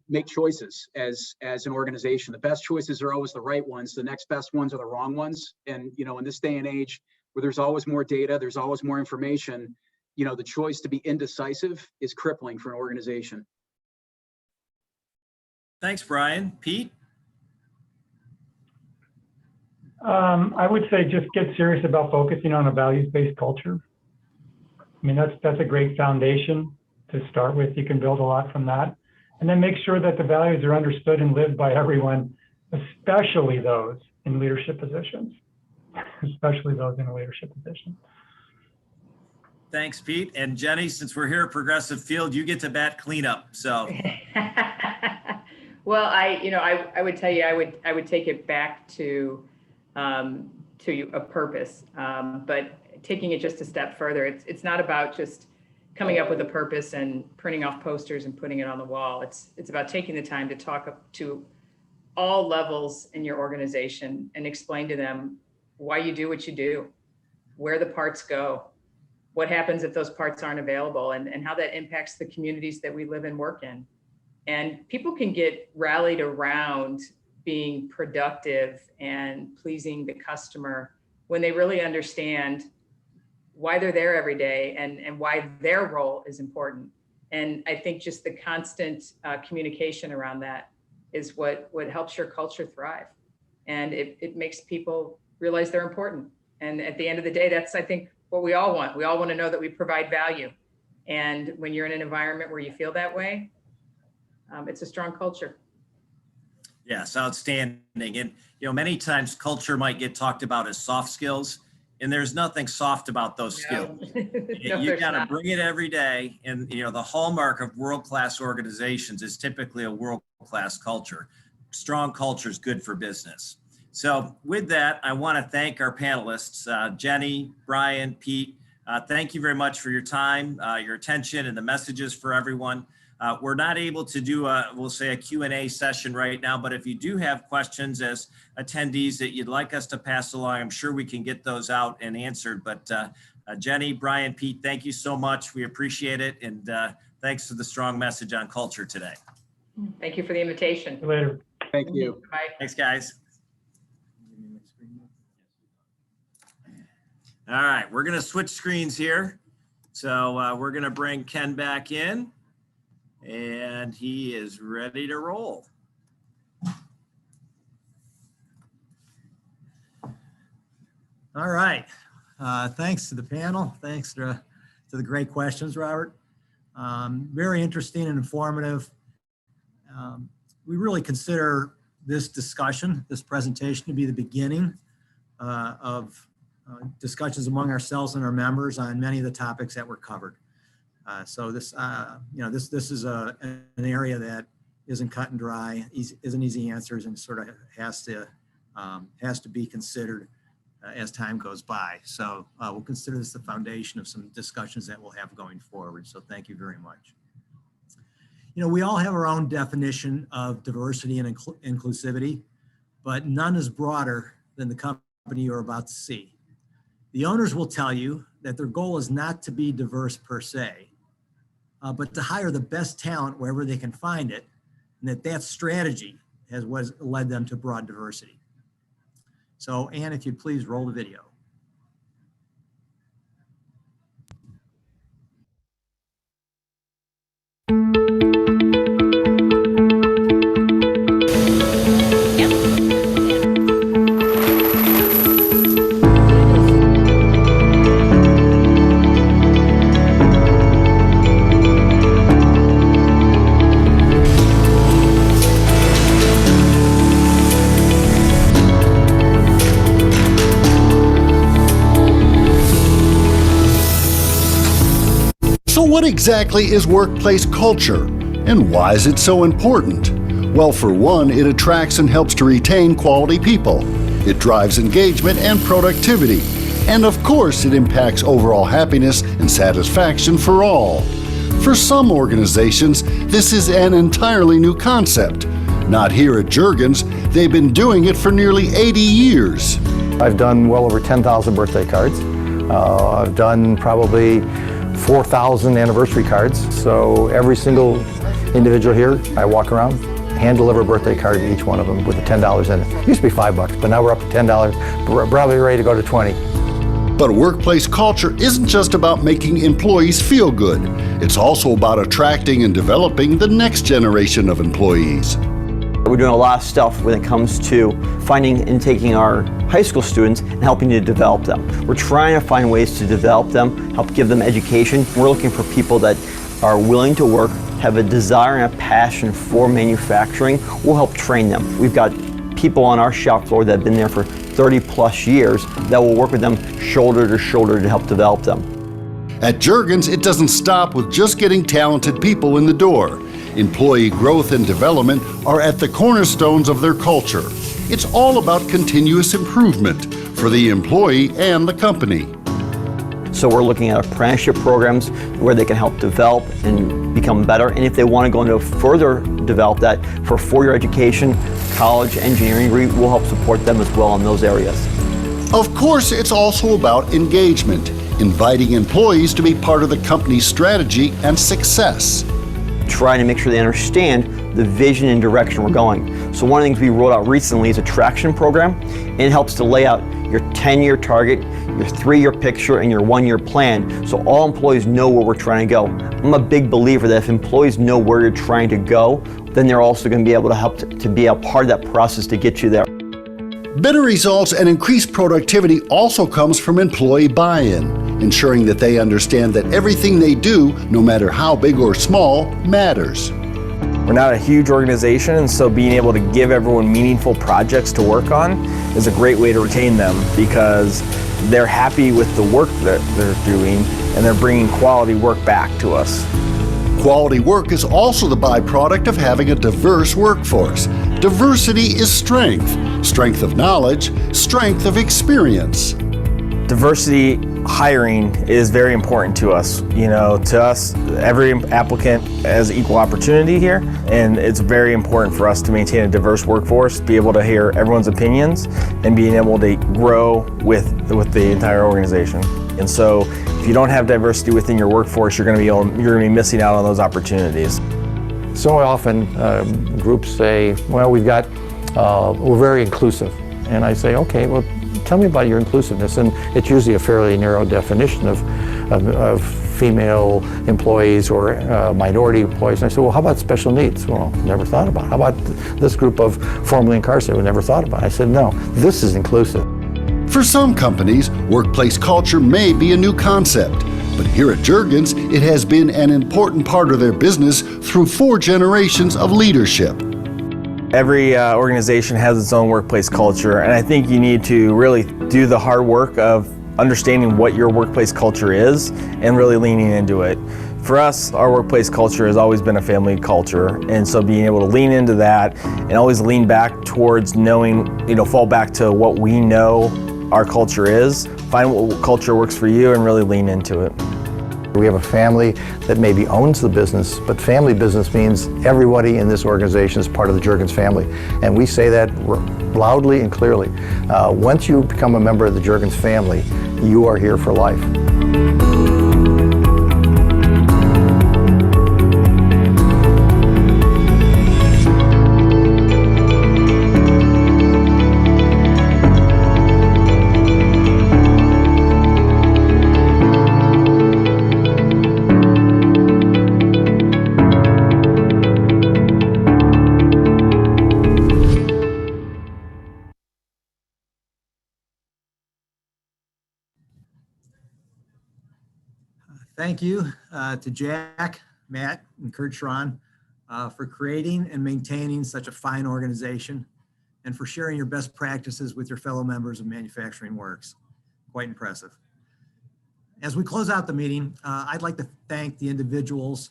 make choices as an organization. The best choices are always the right ones. The next best ones are the wrong ones. And, in this day and age where there's always more data, there's always more information, the choice to be indecisive is crippling for an organization. Thanks, Brian. Pete? I would say just get serious about focusing on a values-based culture. I mean, that's a great foundation to start with. You can build a lot from that. And then make sure that the values are understood and lived by everyone, especially those in leadership positions. Especially those in a leadership position. Thanks, Pete. And Jenny, since we're here at Progressive Field, you get to bat cleanup. So, well, I would tell you, I would take it back to a purpose, but taking it just a step further. It's not about just coming up with a purpose and printing off posters and putting it on the wall. It's about taking the time to talk up to all levels in your organization and explain to them why you do what you do, where the parts go, what happens if those parts aren't available, and how that impacts the communities that we live and work in. And people can get rallied around being productive and pleasing the customer when they really understand why they're there every day and why their role is important. And I think just the constant communication around that is what helps your culture thrive. And it makes people realize they're important. And at the end of the day, that's, I think, what we all want. We all want to know that we provide value. And when you're in an environment where you feel that way, it's a strong culture. yes, outstanding. And, many times culture might get talked about as soft skills, and there's nothing soft about those skills. No, You there's got to not. bring it every day. And, the hallmark of world-class organizations is typically a world-class culture. Strong culture is good for business. So with that, I want to thank our panelists, Jenny, Brian, Pete. Thank you very much for your time, your attention, and the messages for everyone. We're not able to do we'll say a Q&A session right now, but if you do have questions as attendees that you'd like us to pass along, I'm sure we can get those out and answered. But Jenny, Brian, Pete, thank you so much. We appreciate it. And thanks for the strong message on culture today. Thank you for the invitation. See you later. Thank you. Bye. Thanks, guys. All right, we're going to switch screens here. So we're going to bring Ken back in, and he is ready to roll. All right. Thanks to the panel. Thanks to the great questions, Robert. Very interesting and informative. We really consider this discussion, this presentation, to be the beginning of discussions among ourselves and our members on many of the topics that were covered. So this, this is an area that isn't cut and dry, isn't easy answers, and sort of has to be considered as time goes by. So we'll consider this the foundation of some discussions that we'll have going forward. So thank you very much. We all have our own definition of diversity and inclusivity, but none is broader than the company you're about to see. The owners will tell you that their goal is not to be diverse per se, but to hire the best talent wherever they can find it, and that strategy has led them to broad diversity. So, Ann, if you'd please roll the video. So what exactly is workplace culture, and why is it so important? Well, for one, it attracts and helps to retain quality people. It drives engagement and productivity. And of course, it impacts overall happiness and satisfaction for all. For some organizations, this is an entirely new concept. Not here at Juergens. They've been doing it for nearly 80 years. I've done well over 10,000 birthday cards. I've done probably 4,000 anniversary cards. So every single individual here, I walk around, hand deliver a birthday card to each one of them with the $10 in it. It used to be $5, but now we're up to $10. We're probably ready to go to 20. But workplace culture isn't just about making employees feel good. It's also about attracting and developing the next generation of employees. We're doing a lot of stuff when it comes to finding and taking our high school students and helping to develop them. We're trying to find ways to develop them, help give them education. We're looking for people that are willing to work, have a desire and a passion for manufacturing, we'll help train them. We've got people on our shop floor that have been there for 30 plus years that will work with them shoulder to shoulder to help develop them. At Juergens, it doesn't stop with just getting talented people in the door. Employee growth and development are at the cornerstones of their culture. It's all about continuous improvement for the employee and the company. So we're looking at apprenticeship programs where they can help develop and become better. And if they want to go into further develop that for four-year education, college, engineering degree, we'll help support them as well in those areas. Of course, it's also about engagement, inviting employees to be part of the company's strategy and success. Trying to make sure they understand the vision and direction we're going. So one of the things we rolled out recently is a traction program, and it helps to lay out your 10-year target, your 3-year picture, and your 1-year plan, so all employees know where we're trying to go. I'm a big believer that if employees know where you're trying to go, then they're also going to be able to help to be a part of that process to get you there. Better results and increased productivity also comes from employee buy-in, ensuring that they understand that everything they do, no matter how big or small, matters. We're not a huge organization, and so being able to give everyone meaningful projects to work on is a great way to retain them, because they're happy with the work that they're doing and they're bringing quality work back to us. Quality work is also the byproduct of having a diverse workforce. Diversity is strength, strength of knowledge, strength of experience. Diversity hiring is very important to us. You know, to us, every applicant has equal opportunity here, and it's very important for us to maintain a diverse workforce, be able to hear everyone's opinions, and being able to grow with the entire organization. And so, if you don't have diversity within your workforce, you're going to be missing out on those opportunities. So often groups say, well, we're very inclusive. And I say, okay, well, tell me about your inclusiveness. And it's usually a fairly narrow definition of female employees or minority employees. And I say, well, how about special needs? Well, never thought about it. How about this group of formerly incarcerated? We never thought about it. I said, no, this is inclusive. For some companies, workplace culture may be a new concept, but here at Juergens, it has been an important part of their business through 4 generations of leadership. Every organization has its own workplace culture, and I think you need to really do the hard work of understanding what your workplace culture is and really leaning into it. For us, our workplace culture has always been a family culture, and so being able to lean into that and always lean back towards knowing, fall back to what we know our culture is, find what culture works for you and really lean into it. We have a family that maybe owns the business, but family business means everybody in this organization is part of the Juergens family. And we say that loudly and clearly. Once you become a member of the Juergens family, you are here for life. Thank you to Jack, Matt, and Kurt Schron for creating and maintaining such a fine organization and for sharing your best practices with your fellow members of Manufacturing Works. Quite impressive. As we close out the meeting, I'd like to thank the individuals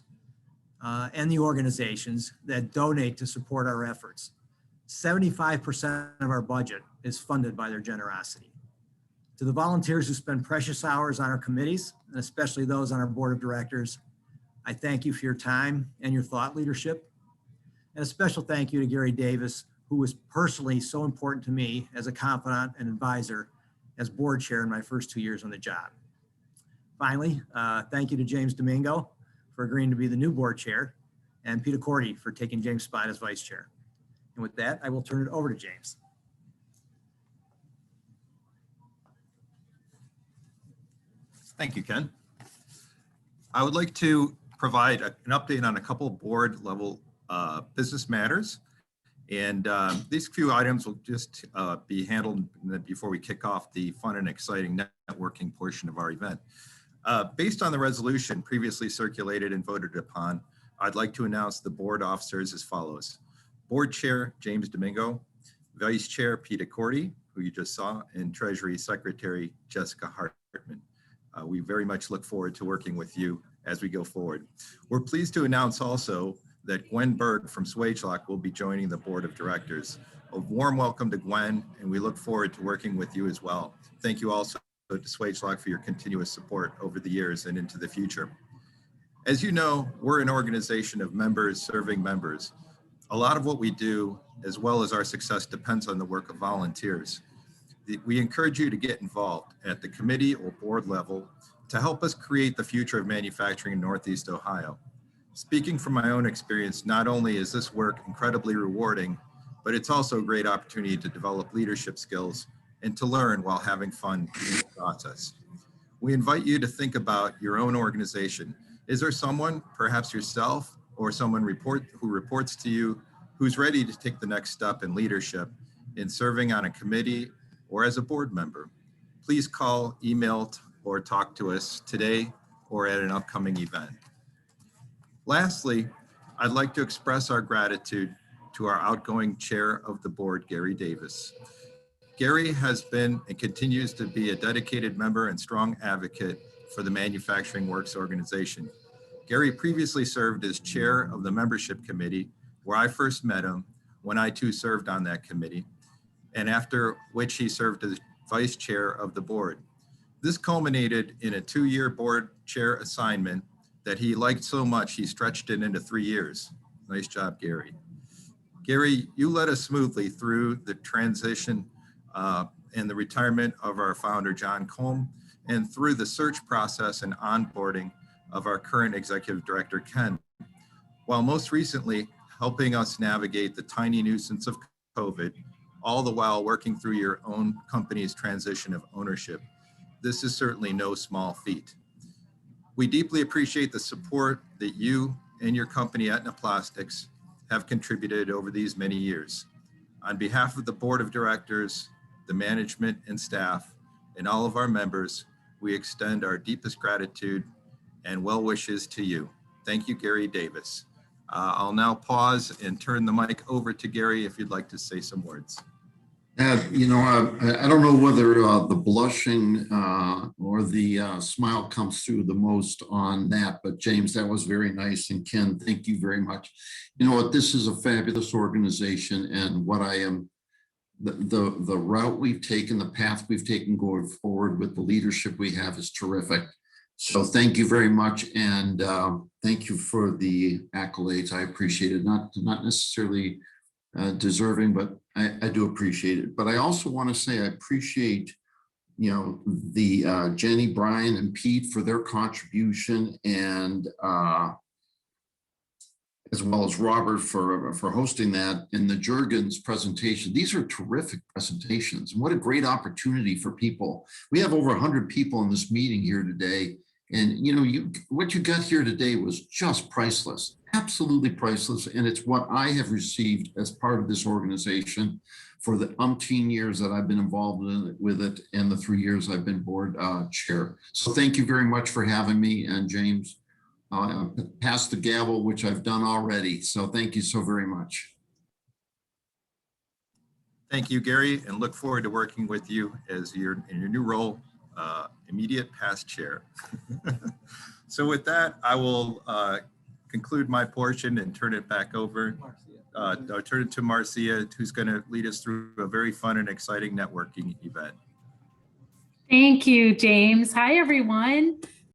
and the organizations that donate to support our efforts. 75% of our budget is funded by their generosity. To the volunteers who spend precious hours on our committees, and especially those on our board of directors, I thank you for your time and your thought leadership. And a special thank you to Gary Davis, who was personally so important to me as a confidant and advisor as board chair in my first 2 years on the job. Finally, thank you to James Domingo for agreeing to be the new board chair, and Peter Cordy for taking James' spot as vice chair. And with that, I will turn it over to James. Thank you, Ken. I would like to provide an update on a couple of board level business matters. And these few items will just be handled before we kick off the fun and exciting networking portion of our event. Based on the resolution previously circulated and voted upon, I'd like to announce the board officers as follows. Board Chair, James Domingo, Vice Chair, Peter Cordy, who you just saw, and Treasury Secretary, Jessica Hartman. We very much look forward to working with you as we go forward. We're pleased to announce also that Gwen Berg from Swagelok will be joining the board of directors. A warm welcome to Gwen, and we look forward to working with you as well. Thank you also to Swagelok for your continuous support over the years and into the future. As you know, we're an organization of members serving members. A lot of what we do, as well as our success, depends on the work of volunteers. We encourage you to get involved at the committee or board level to help us create the future of manufacturing in Northeast Ohio. Speaking from my own experience, not only is this work incredibly rewarding, but it's also a great opportunity to develop leadership skills and to learn while having fun in the process. We invite you to think about your own organization. Is there someone, perhaps yourself, or someone who reports to you who's ready to take the next step in leadership in serving on a committee or as a board member? Please call, email, or talk to us today or at an upcoming event. Lastly, I'd like to express our gratitude to our outgoing chair of the board, Gary Davis. Gary has been and continues to be a dedicated member and strong advocate for the Manufacturing Works organization. Gary previously served as chair of the membership committee, where I first met him when I too served on that committee, and after which he served as vice chair of the board. This culminated in a 2-year board chair assignment that he liked so much he stretched it into 3 years. Nice job, Gary. Gary, you led us smoothly through the transition and the retirement of our founder, John Colm, and through the search process and onboarding of our current executive director, Ken, while most recently helping us navigate the tiny nuisance of COVID, all the while working through your own company's transition of ownership. This is certainly no small feat. We deeply appreciate the support that you and your company, Aetna Plastics, have contributed over these many years. On behalf of the board of directors, the management and staff, and all of our members, we extend our deepest gratitude and well wishes to you. Thank you, Gary Davis. I'll now pause and turn the mic over to Gary if you'd like to say some words. I don't know whether the blushing or the smile comes through the most on that, but James, that was very nice. And Ken, thank you very much. You know what, this is a fabulous organization, and what I am, the route we've taken, the path we've taken going forward with the leadership we have is terrific. So thank you very much, and thank you for the accolades. I appreciate it. Not necessarily deserving, but I do appreciate it. But I also want to say I appreciate, the Jenny, Brian, and Pete for their contribution, and as well as Robert for hosting that, and the Jurgens presentation. These are terrific presentations, and what a great opportunity for people. We have over 100 people in this meeting here today, and what you got here today was just priceless. Absolutely priceless, and it's what I have received as part of this organization for the umpteen years that I've been involved with it, and the 3 years I've been board chair. So thank you very much for having me, and James, pass the gavel, which I've done already. So thank you so very much. Thank you, Gary, and look forward to working with you as in your new role, immediate past chair. So with that, I will conclude my portion and turn it back over. I'll turn it to Marcia, who's going to lead us through a very fun and exciting networking event. Thank you, James. Hi, everyone.